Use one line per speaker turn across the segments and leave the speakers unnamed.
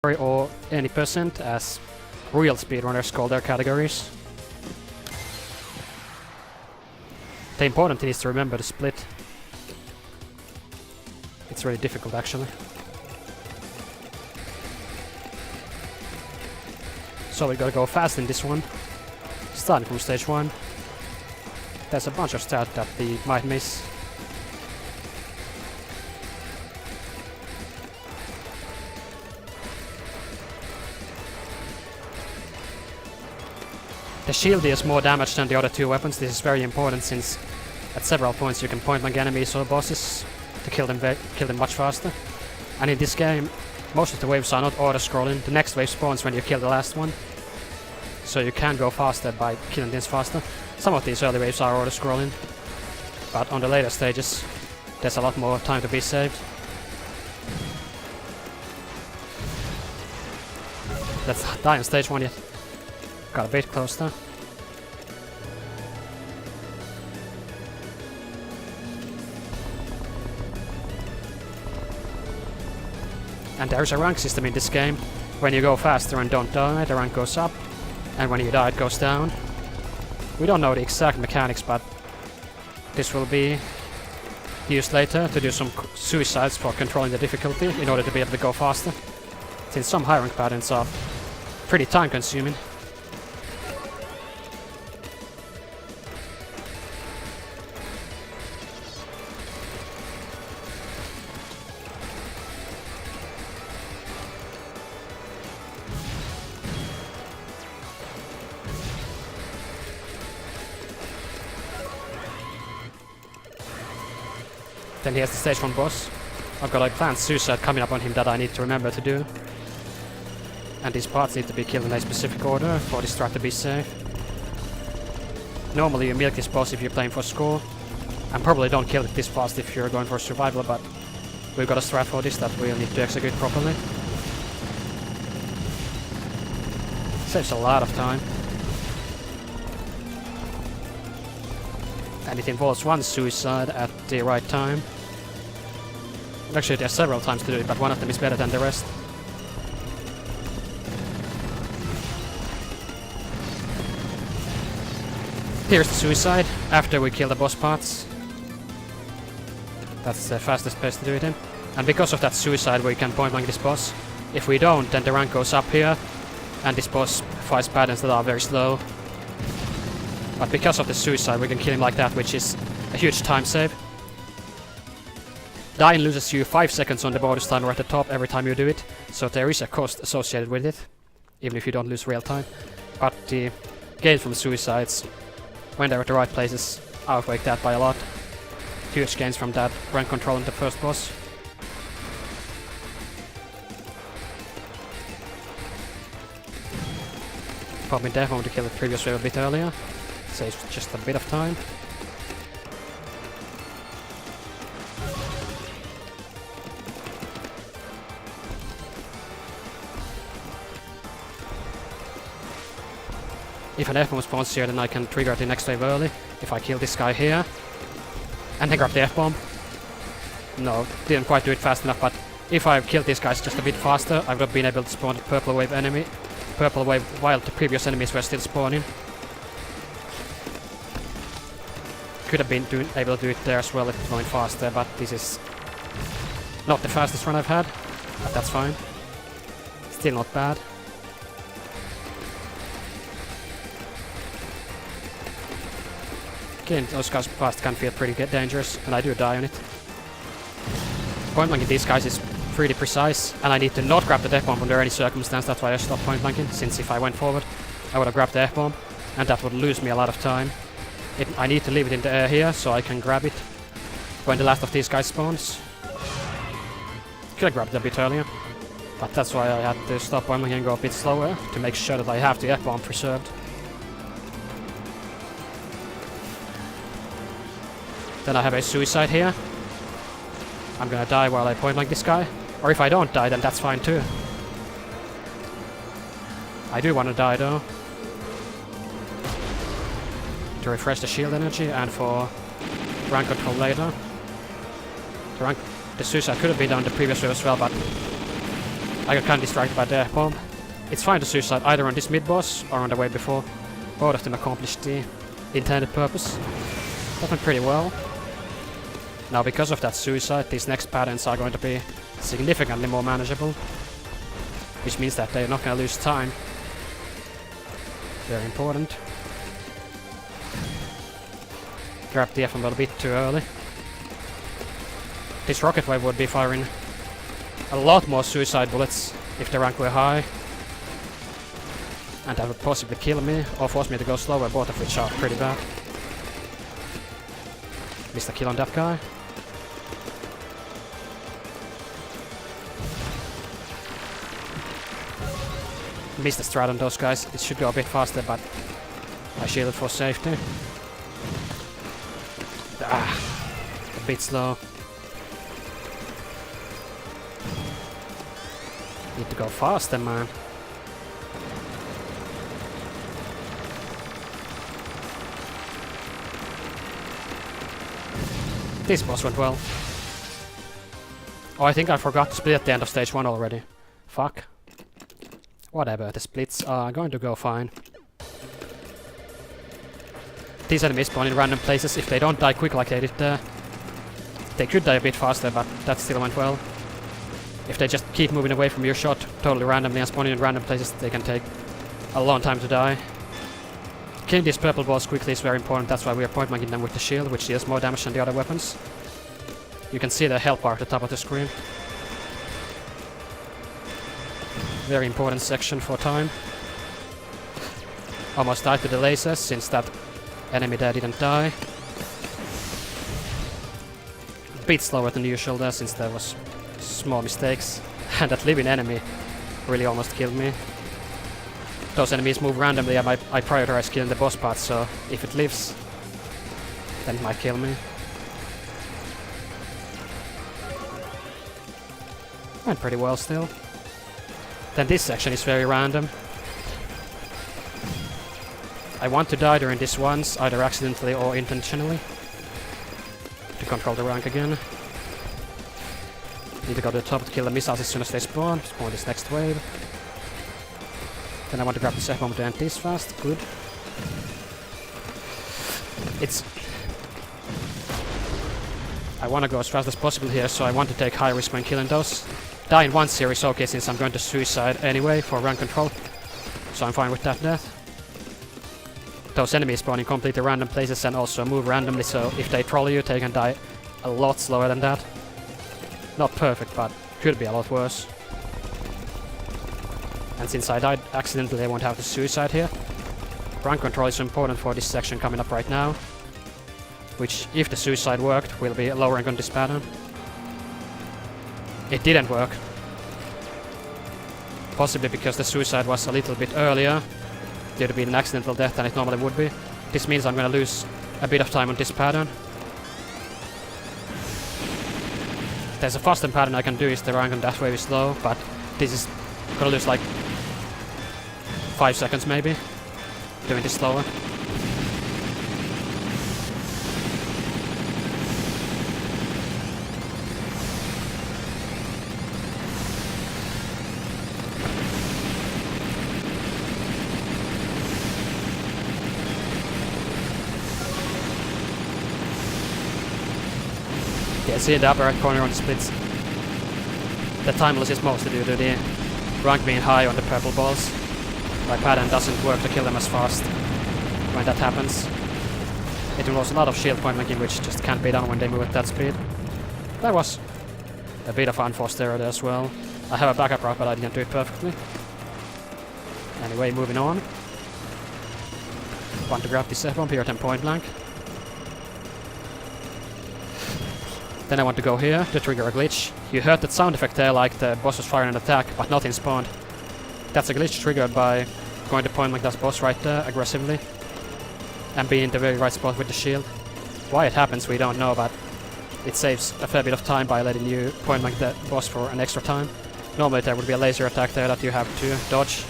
or any percent, as real speedrunners call their categories. The important thing is to remember to split. It's really difficult actually. So we gotta go fast in this one. Starting from stage 1. There's a bunch of stuff that we might miss. The shield deals more damage than the other two weapons. This is very important since at several points you can point blank enemies or bosses to kill them much faster. And in this game, most of the waves are not auto-scrolling. The next wave spawns when you kill the last one. So you can go faster by killing this faster. Some of these early waves are auto-scrolling, but on the later stages there's a lot more time to be saved. Let's die on stage 1 yet. Got a bit closer. And there's a rank system in this game. When you go faster and don't die, the rank goes up, and when you die it goes down. We don't know the exact mechanics, but this will be used later to do some suicides for controlling the difficulty in order to be able to go faster, since some high rank patterns are pretty time consuming. Then here's the stage 1 boss. I've got a planned suicide coming up on him that I need to remember to do. And these parts need to be killed in a specific order for this strat to be safe. Normally you milk this boss if you're playing for score, and probably don't kill it this fast if you're going for survival, but we've got a strat for this that we'll need to execute properly. Saves a lot of time. And it involves one suicide at the right time. Actually, there are several times to do it, but one of them is better than the rest. Here's the suicide, after we kill the boss parts. That's the fastest place to do it in. And because of that suicide we can point blank this boss. If we don't, then the rank goes up here, and this boss fights patterns that are very slow. But because of the suicide we can kill him like that, which is a huge time save. Dying loses you 5 seconds on the bonus timer at the top every time you do it, so there is a cost associated with it, even if you don't lose real time. But the gains from suicides, when they're at the right places, outweigh that by a lot. Huge gains from that rank control in the first boss. Popping death bomb to kill the previous wave a bit earlier. Saves just a bit of time. If an F-bomb spawns here, then I can trigger the next wave early. If I kill this guy here, and then grab the F-bomb. No, didn't quite do it fast enough, but if I killed these guys just a bit faster, I would have been able to spawn the purple wave enemy. Purple wave while the previous enemies were still spawning. Could have been able to do it there as well if it went faster, but this is not the fastest run I've had, but that's fine. Still not bad. Killing those guys fast can feel pretty dangerous, and I do die on it. Point blanking these guys is pretty precise, and I need to not grab the death bomb under any circumstance. That's why I stopped point blanking, since if I went forward I would have grabbed the F bomb, and that would lose me a lot of time. I need to leave it in the air here so I can grab it when the last of these guys spawns. Could have grabbed it a bit earlier, but that's why I had to stop point blanking and go a bit slower to make sure that I have the F bomb preserved. Then I have a suicide here. I'm gonna die while I point blank this guy. Or if I don't die, then that's fine too. I do want to die though. To refresh the shield energy and for rank control later. The suicide could have been done the previous wave as well, but I got kinda distracted by the bomb. It's fine to suicide either on this mid-boss or on the way before. Both of them accomplished the intended purpose. That went pretty well. Now because of that suicide, these next patterns are going to be significantly more manageable. Which means that they're not gonna lose time. Very important. Grab the F a little bit too early. This rocket wave would be firing a lot more suicide bullets if the rank were high. And that would possibly kill me or force me to go slower, both of which are pretty bad. Missed a kill on that guy. Missed the strat on those guys. It should go a bit faster, but I shielded for safety. A bit slow. Need to go faster, man. This boss went well. Oh, I think I forgot to split at the end of stage 1 already. Fuck. Whatever, the splits are going to go fine. These enemies spawn in random places. If they don't die quick like they did there, they could die a bit faster, but that still went well. If they just keep moving away from your shot totally randomly and spawning in random places, they can take a long time to die. Killing these purple balls quickly is very important. That's why we are point blanking them with the shield, which deals more damage than the other weapons. You can see the health bar at the top of the screen. Very important section for time. Almost died to the lasers since that enemy there didn't die. A bit slower than usual there since there was small mistakes. And that living enemy really almost killed me. Those enemies move randomly and I prioritize killing the boss parts, so if it lives, then it might kill me. Went pretty well still. Then this section is very random. I want to die during this once, either accidentally or intentionally. To control the rank again. Need to go to the top to kill the missiles as soon as they spawn. Spawn this next wave. Then I want to grab the safe bomb to end this fast. Good. I want to go as fast as possible here, so I want to take high risk when killing those. Die in one series, okay, since I'm going to suicide anyway for rank control. So I'm fine with that death. Those enemies spawn in completely random places and also move randomly, so if they troll you, they can die a lot slower than that. Not perfect, but could be a lot worse. And since I died accidentally, I won't have to suicide here. Rank control is important for this section coming up right now. Which, if the suicide worked, will be a low rank on this pattern. It didn't work. Possibly because the suicide was a little bit earlier. Due to be an accidental death than it normally would be. This means I'm gonna lose a bit of time on this pattern. There's a faster pattern I can do is the rank on that wave is low, but this is gonna lose like 5 seconds maybe. Doing this slower. Yeah, see the upper right corner on the splits. The time loss is mostly due to the rank being high on the purple balls. My pattern doesn't work to kill them as fast when that happens. It involves a lot of shield point blanking, which just can't be done when they move at that speed. That was a bit of unforced error there as well. I have a backup route, but I didn't do it perfectly. Anyway, moving on. Want to grab this F-bomb here at point blank. Then I want to go here to trigger a glitch. You heard that sound effect there, like the boss was firing an attack, but nothing spawned. That's a glitch triggered by going to point like that boss right there aggressively. And being in the very right spot with the shield. Why it happens we don't know, but it saves a fair bit of time by letting you point like the boss for an extra time. Normally there would be a laser attack there that you have to dodge.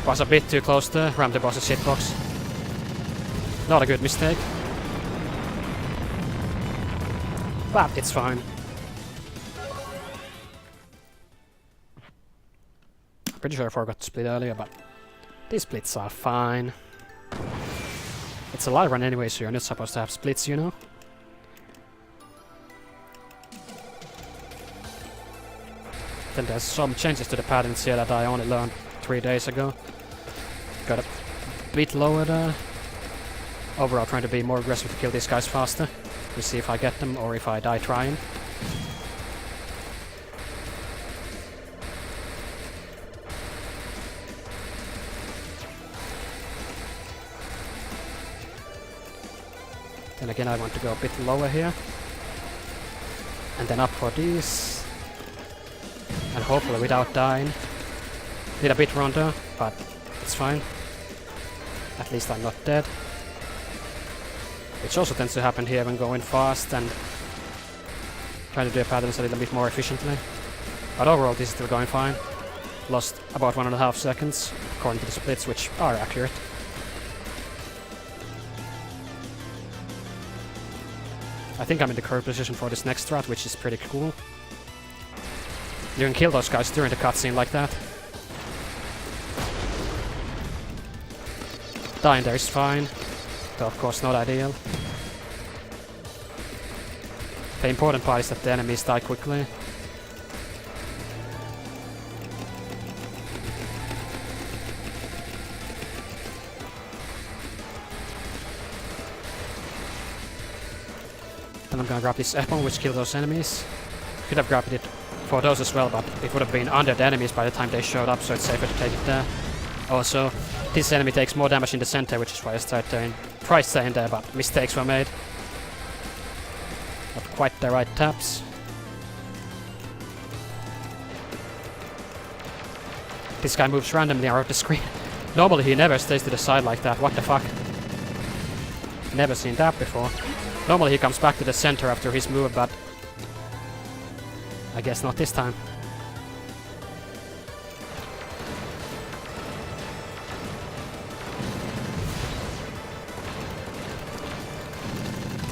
Was a bit too close there, rammed the boss's hitbox. Not a good mistake. But it's fine. Pretty sure I forgot to split earlier, but these splits are fine. It's a live run anyway, so you're not supposed to have splits, you know? Then there's some changes to the patterns here that I only learned 3 days ago. Got a bit lower there. Overall trying to be more aggressive to kill these guys faster. To see if I get them or if I die trying. Then again I want to go a bit lower here. And then up for these. And hopefully without dying. Did a bit wrong there, but it's fine. At least I'm not dead. Which also tends to happen here when going fast and trying to do patterns a little bit more efficiently. But overall this is still going fine. Lost about 1.5 seconds according to the splits, which are accurate. I think I'm in the correct position for this next strat, which is pretty cool. You can kill those guys during the cutscene like that. Dying there is fine, though of course not ideal. The important part is that the enemies die quickly. Then I'm gonna grab this F-bomb which kills those enemies. Could have grabbed it for those as well, but it would have been under the enemies by the time they showed up, so it's safer to take it there. Also, this enemy takes more damage in the center, which is why I tried staying there, but mistakes were made. Not quite the right taps. This guy moves randomly around the screen. Normally he never stays to the side like that, what the fuck? Never seen that before. Normally he comes back to the center after his move, but I guess not this time.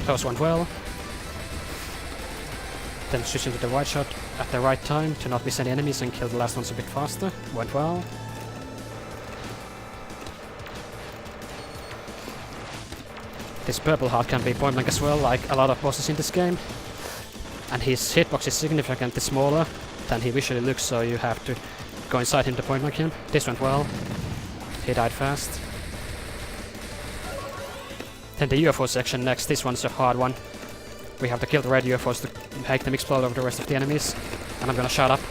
Those went well. Then switch into the wide shot at the right time to not miss any enemies and kill the last ones a bit faster. Went well. This purple heart can be point blank as well, like a lot of bosses in this game. And his hitbox is significantly smaller than he visually looks, so you have to go inside him to point blank him. This went well. He died fast. Then the UFO section next. This one's a hard one. We have to kill the red UFOs to make them explode over the rest of the enemies. And I'm gonna shut up.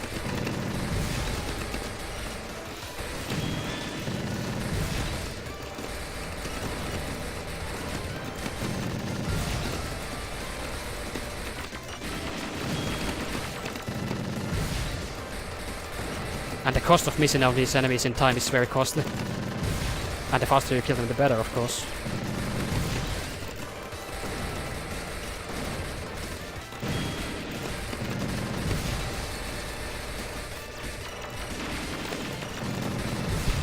And the cost of missing out these enemies in time is very costly. And the faster you kill them, the better, of course.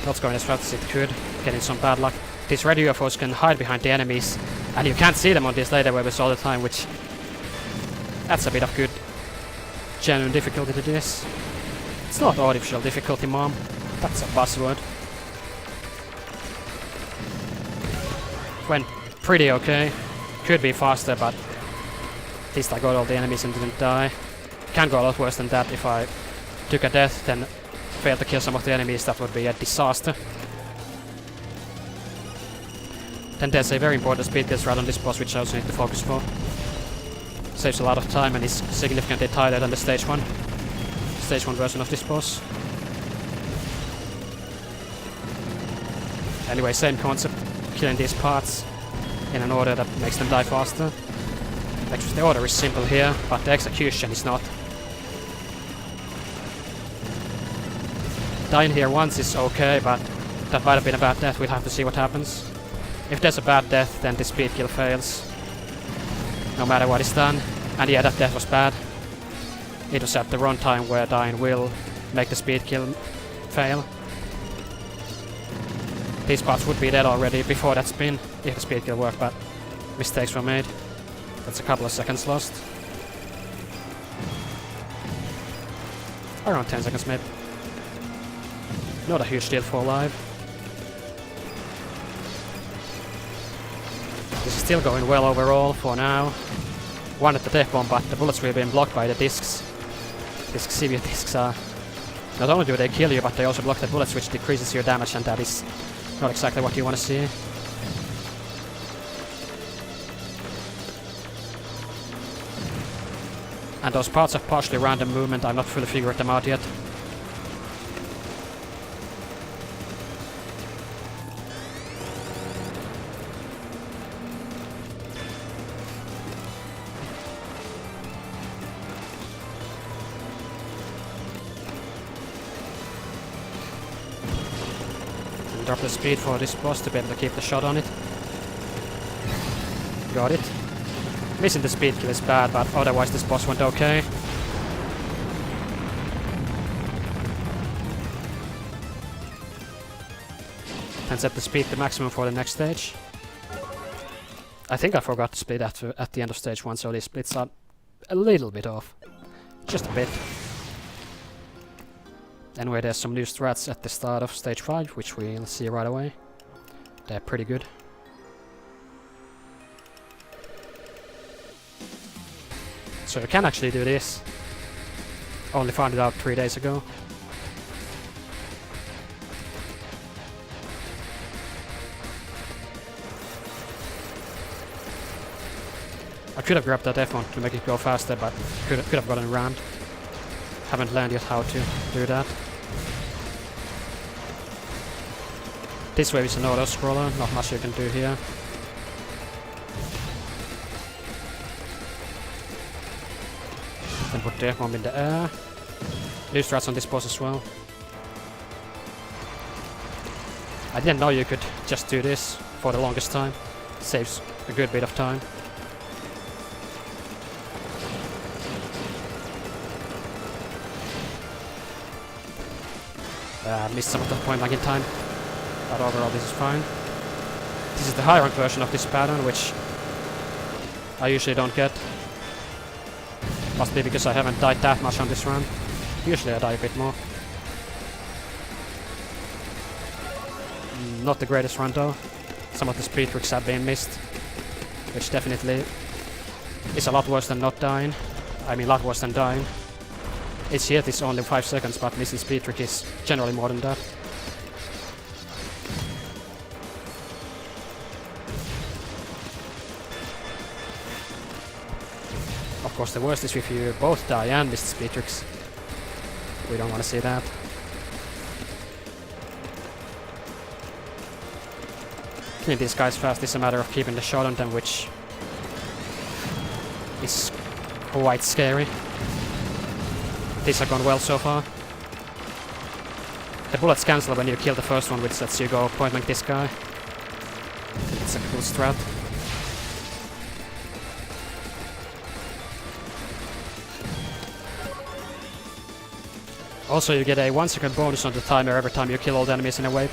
Not going as fast as it could, getting some bad luck. These red UFOs can hide behind the enemies, and you can't see them on these later waves all the time, which adds a bit of good genuine difficulty to this. It's not artificial difficulty, mom. That's a buzzword. Went pretty okay. Could be faster, but at least I got all the enemies and didn't die. Can go a lot worse than that if I took a death, then failed to kill some of the enemies. That would be a disaster. Then there's a very important speed kill strat on this boss, which I also need to focus for. Saves a lot of time and is significantly tighter than the stage 1 version of this boss. Anyway, same concept, killing these parts in an order that makes them die faster. Actually, the order is simple here, but the execution is not. Dying here once is okay, but that might have been a bad death. We'll have to see what happens. If there's a bad death, then the speed kill fails. No matter what is done. And yeah, that death was bad. It was at the wrong time where dying will make the speed kill fail. These parts would be dead already before that spin, if the speed kill worked, but mistakes were made. That's a couple of seconds lost. Around 10 seconds maybe. Not a huge deal for alive. This is still going well overall for now. One at the death bomb, but the bullets will be blocked by the discs. These severe discs are... Not only do they kill you, but they also block the bullets, which decreases your damage, and that is not exactly what you want to see. And those parts of partially random movement, I'm not fully figured them out yet. Drop the speed for this boss to be able to keep the shot on it. Got it. Missing the speed kill is bad, but otherwise this boss went okay. And set the speed to maximum for the next stage. I think I forgot to split at the end of stage 1, so these splits are a little bit off. Just a bit. Anyway, there's some new strats at the start of stage 5, which we'll see right away. They're pretty good. So you can actually do this. Only found it out 3 days ago. I could have grabbed that F1 to make it go faster, but could have gotten around. Haven't learned yet how to do that. This wave is an auto-scroller, not much you can do here. Then put the F-bomb in the air. New strats on this boss as well. I didn't know you could just do this for the longest time. Saves a good bit of time. Missed some of the point blank in time, but overall this is fine. This is the high rank version of this pattern, which I usually don't get. Must be because I haven't died that much on this run. Usually I die a bit more. Not the greatest run though. Some of the speed tricks have been missed, which definitely is a lot worse than not dying. I mean, a lot worse than dying. Its hit is only 5 seconds, but missing speed trick is generally more than that. Of course, the worst is if you both die and miss speed tricks. We don't want to see that. Killing these guys fast is a matter of keeping the shot on them, which is quite scary. These have gone well so far. The bullets cancel when you kill the first one, which lets you go point blank this guy. It's a cool strat. Also, you get a 1 second bonus on the timer every time you kill all the enemies in a wave.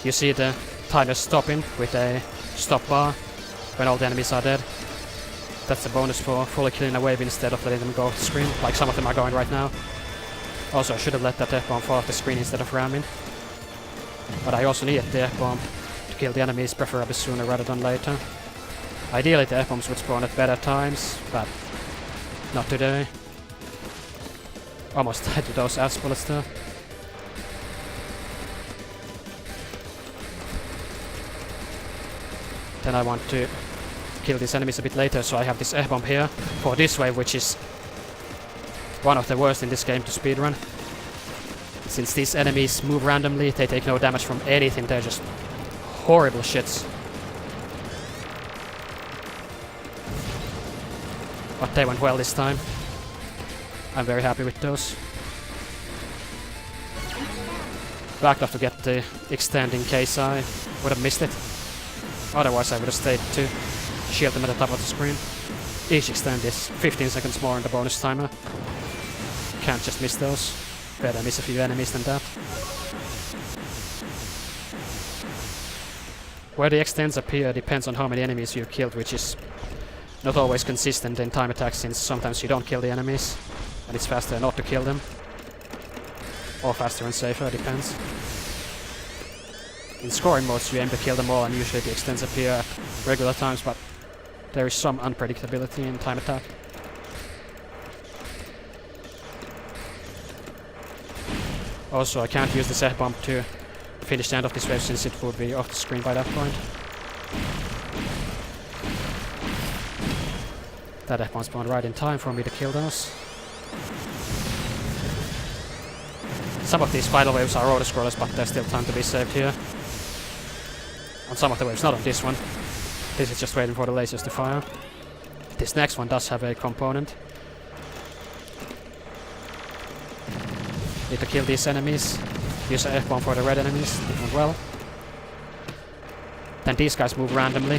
You see the timer stopping with a stop bar when all the enemies are dead. That's a bonus for fully killing a wave instead of letting them go off the screen, like some of them are going right now. Also, I should have let that F-bomb fall off the screen instead of ramming. But I also needed the F-bomb to kill the enemies, preferably sooner rather than later. Ideally the F-bombs would spawn at better times, but not today. Almost died to those ass bullets though. Then I want to kill these enemies a bit later, so I have this F-bomb here for this wave, which is one of the worst in this game to speedrun. Since these enemies move randomly, they take no damage from anything, they're just horrible shits. But they went well this time. I'm very happy with those. Backed off to get the extend in case I would have missed it. Otherwise I would have stayed to shield them at the top of the screen. Each extend is 15 seconds more on the bonus timer. Can't just miss those. Better miss a few enemies than that. Where the extents appear depends on how many enemies you killed, which is not always consistent in time attacks, since sometimes you don't kill the enemies, and it's faster not to kill them. Or faster and safer, depends. In scoring modes you aim to kill them all, and usually the extents appear at regular times, but there is some unpredictability in time attack. Also, I can't use the set bomb to finish the end of this wave, since it would be off the screen by that point. That F1 spawned right in time for me to kill those. Some of these final waves are auto-scrollers, but there's still time to be saved here. On some of the waves, not on this one. This is just waiting for the lasers to fire. This next one does have a component. Need to kill these enemies. Use a F1 for the red enemies, did not well. Then these guys move randomly.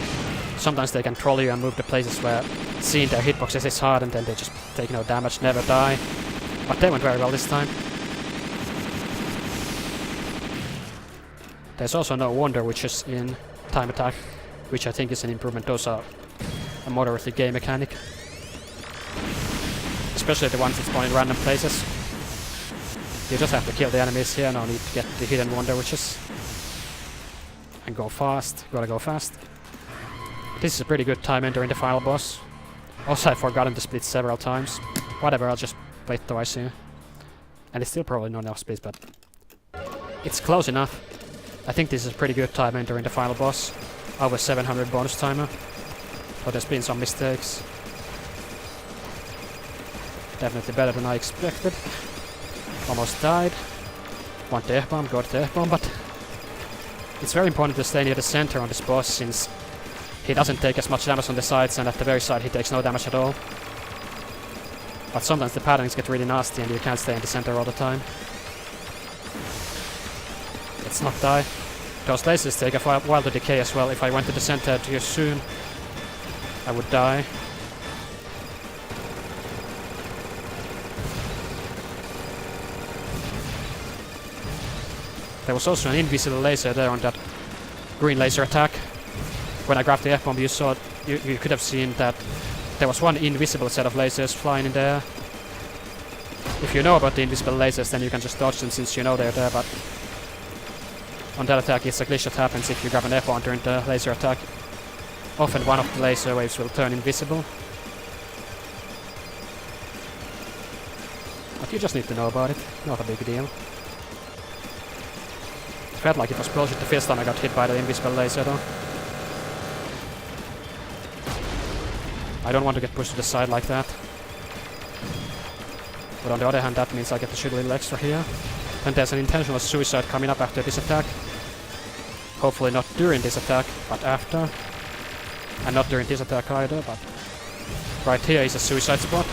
Sometimes they can troll you and move to places where seeing their hitboxes is hard, and then they just take no damage, never die. But they went very well this time. There's also no wonder witches in time attack, which I think is an improvement. Those are a moderately gay mechanic. Especially the ones that spawn in random places. You just have to kill the enemies here, no need to get the hidden wonder witches. And go fast, gotta go fast. This is a pretty good time entering the final boss. Also, I've forgotten to split several times. Whatever, I'll just wait twice here. And it's still probably not enough split, but it's close enough. I think this is a pretty good time entering the final boss. Over 700 bonus timer. But there's been some mistakes. Definitely better than I expected. Almost died. Want the F-bomb, got the F-bomb, but it's very important to stay near the center on this boss, since he doesn't take as much damage on the sides, and at the very side he takes no damage at all. But sometimes the patterns get really nasty and you can't stay in the center all the time. Let's not die. Those lasers take a while to decay as well. If I went to the center too soon, I would die. There was also an invisible laser there on that green laser attack. When I grabbed the F-bomb, you saw, you could have seen that there was one invisible set of lasers flying in there. If you know about the invisible lasers, then you can just dodge them since you know they're there, but on that attack it's a glitch that happens if you grab an F-bomb during the laser attack. Often one of the laser waves will turn invisible. But you just need to know about it, not a big deal. It felt like it was bullshit the first time I got hit by the invisible laser though. I don't want to get pushed to the side like that. But on the other hand, that means I get to shoot a little extra here. Then there's an intentional suicide coming up after this attack. Hopefully not during this attack, but after. And not during this attack either, but right here is a suicide spot.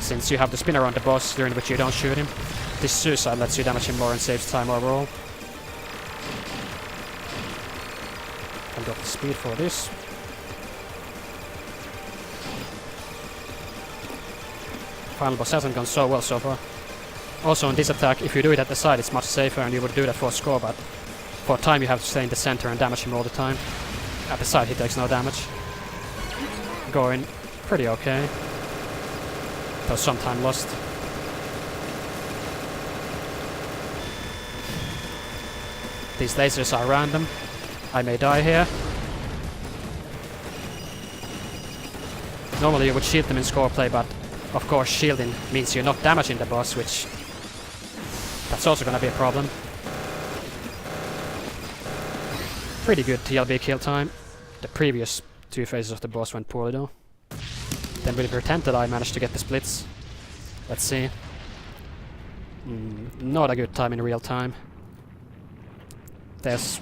Since you have the spinner on the boss during which you don't shoot him, this suicide lets you damage him more and saves time overall. And got the speed for this. Final boss hasn't gone so well so far. Also in this attack, if you do it at the side it's much safer and you would do that for a score, but for time you have to stay in the center and damage him all the time. At the side he takes no damage. Going pretty okay. Though some time lost. These lasers are random. I may die here. Normally you would shield them in score play, but of course shielding means you're not damaging the boss, which that's also gonna be a problem. Pretty good TLB kill time. The previous two phases of the boss went poorly though. Then we'll pretend that I managed to get the splits. Let's see. Not a good time in real time. There's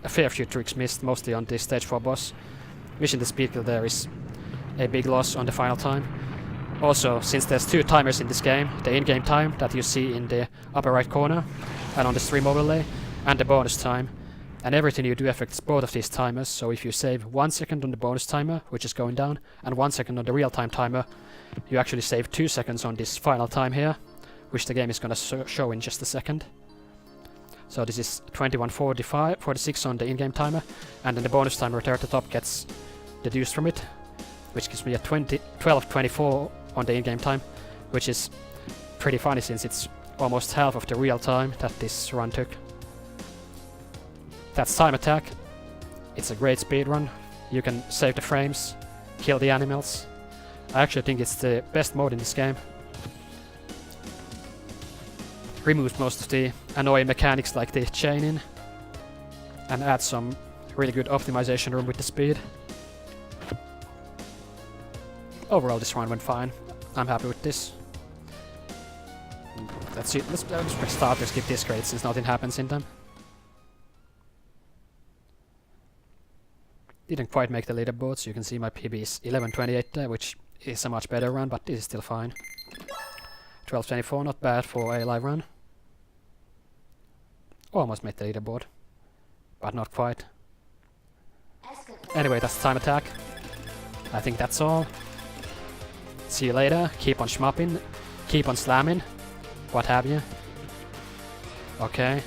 a fair few tricks missed, mostly on this stage 4 boss. Missing the speed kill there is a big loss on the final time. Also, since there's two timers in this game, the in-game time that you see in the upper right corner and on the stream overlay, and the bonus time, and everything you do affects both of these timers, so if you save 1 second on the bonus timer, which is going down, and 1 second on the real-time timer, you actually save 2 seconds on this final time here, which the game is gonna show in just a second. So this is 21:46 on the in-game timer, and then the bonus timer there at the top gets deduced from it, which gives me a 12:24 on the in-game time, which is pretty funny since it's almost half of the real time that this run took. That's time attack. It's a great speed run. You can save the frames, kill the animals. I actually think it's the best mode in this game. Removes most of the annoying mechanics like the chaining, and adds some really good optimization room with the speed. Overall, this run went fine. I'm happy with this. Let's see. Let's press start to skip this grade since nothing happens in them. Didn't quite make the leaderboard, so you can see my PB is 11:28 there, which is a much better run, but this is still fine. 12:24, not bad for a live run. Almost made the leaderboard, but not quite. Anyway, that's time attack. I think that's all. See you later. Keep on shmupping, keep on slamming, what have you. Okay.